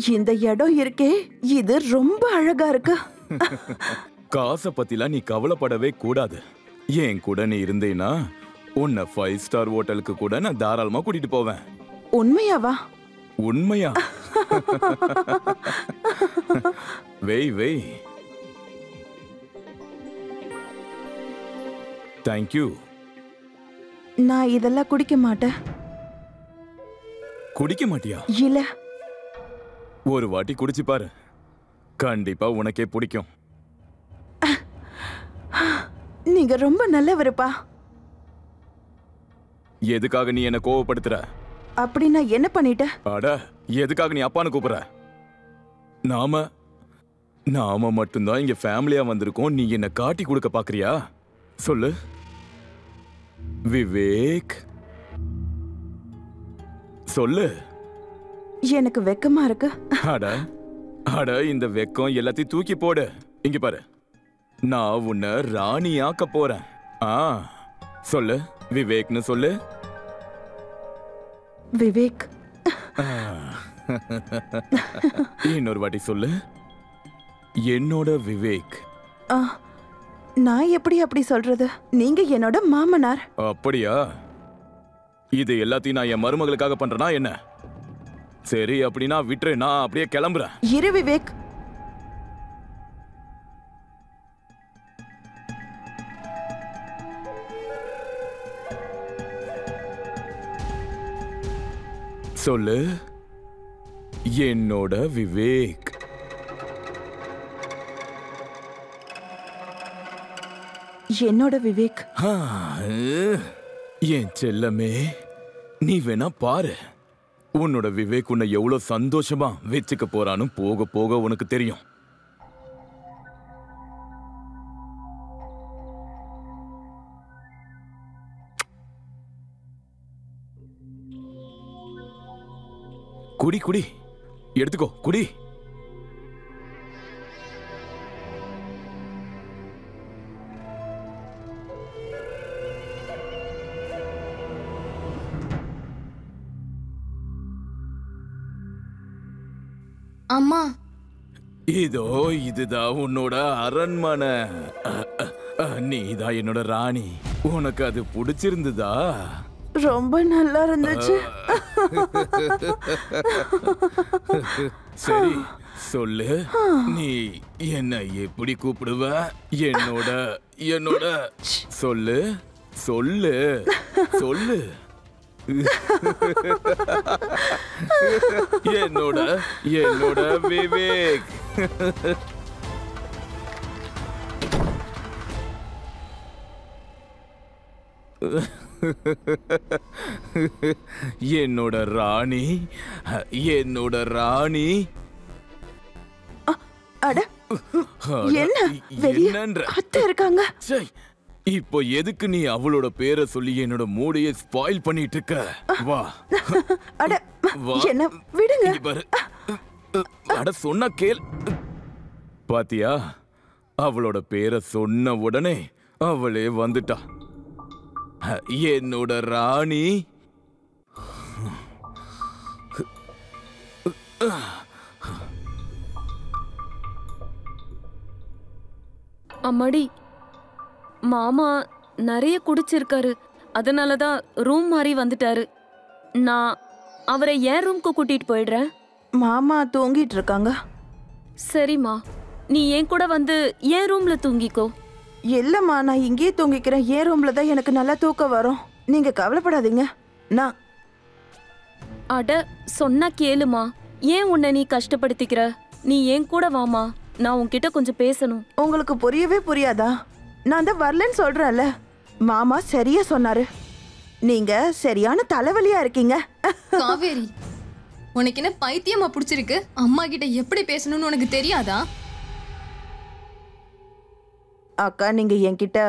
இந்த இடம் இருக்கே, இது ரொம்ப அழகா இருக்கு. காசை பத்திலாம் நீ கவலைப்படவே கூடாது. என் கூட நீ இருந்தேனா உன்னை 5 ஸ்டார் ஹோட்டலுக்கு கூட நான் தாராளமா கூட்டிட்டு போவேன். உண்மையாவா? உண்மையா? வெய் வெய். தேங்க்யூ. நான் இதெல்லாம் குடிக்க மாட்டேன். குடிக்க மாட்டியா? இல்ல. ஒரு வாட்டி குடிச்சு பாரு, கண்டிப்பா உனக்கே பிடிக்கும். நீங்க ரொம்ப நல்லவருப்பா. எதுக்காக நீ என்ன கோவப்படுத்துற? அப்படி நான் என்ன பண்ணிட்டேன்? அட, எதுக்காக நீ அப்பான்னு கூப்பிடுற? நாம மட்டும்தான் இங்க ஃபேமிலியா வந்திருக்கோம். நீ என்ன காட்டி கொடுக்க பாக்குறியா? சொல்லு விவேக், சொல்லு. எனக்கு வெக்கமா இருக்கு. அட அட, இந்த வெக்கம் எல்லாத்தையும் தூக்கி போடு. இங்க பாரு, நான் உன்னை ராணி ஆக்க போறேன். சொல்லு விவேக்னு சொல்லு. விவேக். இன்னொரு வாட்டி சொல்லு, என்னோட விவேக். நான் எப்படி அப்படி சொல்றது? நீங்க என்னோட மாமனார். அப்படியா? இது எல்லாத்தையும் நான் என் மருமகளுக்காக பண்றேனா என்ன? சரி, அப்படின்னா விட்டுரு, நான் அப்படியே கிளம்புறேன். இரு விவேக். சொல்லு, என்னோட விவேக். என்னோட விவேக். என் செல்லமே, நீ வேணா பாரு, உன்னோட விவேக் உன்னை எவ்வளவு சந்தோஷமா வச்சுக்க போறான்னு போக போக உனக்கு தெரியும். குடி குடி, எடுத்துக்கோ, குடி. அம்மா, இதோ இதுதான் உன்னோட அரண்மனை. நீதான் என்னோட ராணி. உனக்கு அது பிடிச்சிருந்ததா? ரொம்ப நல்லா இருந்துச்சு. சரி, சொல்லு, நீ என்ன எப்படி கூப்பிடுவ? என்னோட என்னோட சொல்லு சொல்லு சொல்லு. என்னோட என்னோட விவேக். என்னோட ராணி, என்னோட ராணி. அட, என்ன வெளிய அத்தை இருக்காங்க? இப்போ எதுக்கு நீ அவளோட பேரை சொல்லி என்னோட மூடையை ஸ்பாயில் பண்ணிட்டு இருக்க? வா. அட, என்ன விடுங்க. பாரு, அட சொன்னா கேள். பாத்தியா, அவளோட பேரை சொன்ன உடனே அவளே வந்துட்டா. என்னோட ராணி. அம்மாடி, மாமா நிறைய குடிச்சிருக்காரு, அதனாலதான் ரூம் மாறி வந்துட்டாரு. நான் அவரை என் ரூம்க்கு கூட்டிட்டு போயிடுறேன். மாமா தூங்கிட்டு இருக்காங்க. சரிம்மா, நீ என் கூட வந்து என் ரூம்ல தூங்கிக்கோ. இல்லம்மா, நான் இங்கேயே தூங்கிக்கிறேன். என் ரூம்ல தான் எனக்கு நல்லா தூக்கம் வரும். நீங்க கவலைப்படாதீங்க. நான் அட சொன்னா கேளுமா, ஏன் உன்னை நீ கஷ்டப்படுத்திக்கிற? நீ என் கூட வாமா, நான் உன்கிட்ட கொஞ்சம் பேசணும். உங்களுக்கு புரியவே புரியாதா? நான் தான் வரலன்னு சொல்றேன்ல. மாமா சரியா சொன்னாரு. நீங்க சரியான தலைவலியா இருக்கீங்க. காவேரி, உனக்கு என்ன பைத்தியமா பிடிச்சிருக்கு? அம்மா கிட்ட எப்படி பேசணும்னு உனக்கு தெரியாதா? அக்கா, நீங்க என்கிட்ட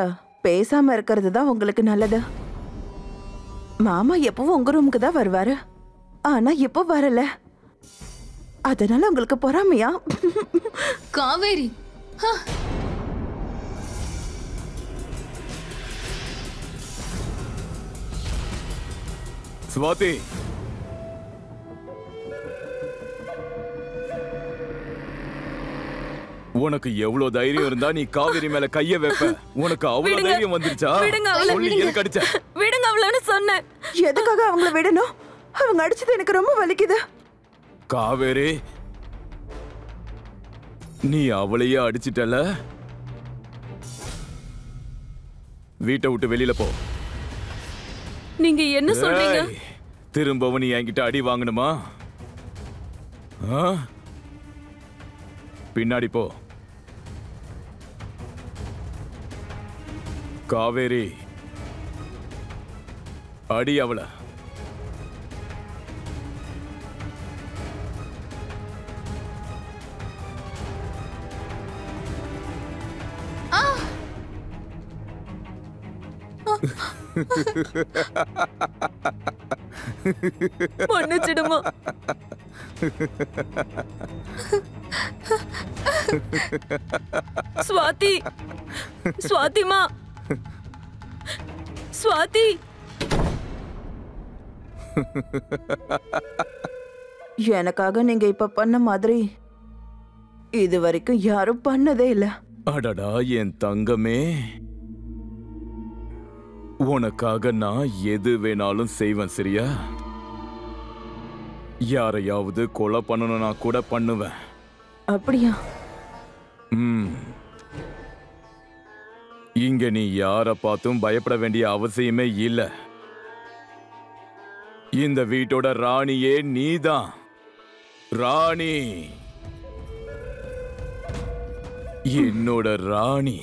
பேசாம இருக்கிறது தான் உங்களுக்கு நல்லது. மாமா எப்பவும் உங்க ரூமுக்கு தான் வருவாரு, ஆனா இப்போ வரல. அதனால உங்களுக்கு பொறாமையா? காவேரி, ஸ்வாதி, உனக்கு எவ்வளவு தைரியம் இருந்தா நீ காவேரி மேல கைய வைப்ப? உனக்கு அவ்வளவு விடுங்க. தைரியம் வந்துருச்சா? விடுங்க அவளை. சொல்லி எதுக்கு அடிச்ச? விடுங்க அவளன்னு சொன்னேன். எதுக்காக அவங்கள விடணும்? அவங்க அடிச்சது எனக்கு ரொம்ப வலிக்குது. காவேரி, நீ அவளையே அடிச்சிட்டல. வீட்டை விட்டு வெளியில போ. நீங்க என்ன சொல்றீங்க? ஏய், திரும்பவும் நீ என்கிட்ட அடி வாங்கணுமா? ஆ? பின்னாடி போ. காவேரி, அடி அவள. மன்னிச்சிடுமா. ஸ்வாதி, ஸ்வாதிமா, ஸ்வாதி. எனக்காக நீங்க இப்ப பண்ண மாதிரி இது வரைக்கும் யாரும் பண்ணதே இல்ல. அடடா என் தங்கமே, உனக்காக நான் எது வேணாலும் செய்வேன், சரியா? யாரையாவது கொலை பண்ணணும்னா கூட பண்ணுவேன். அப்படியா? இங்க நீ யார பார்த்தும் பயப்பட வேண்டிய அவசியமே இல்ல. இந்த வீட்டோட ராணியே நீதான். ராணி, என்னோட ராணி.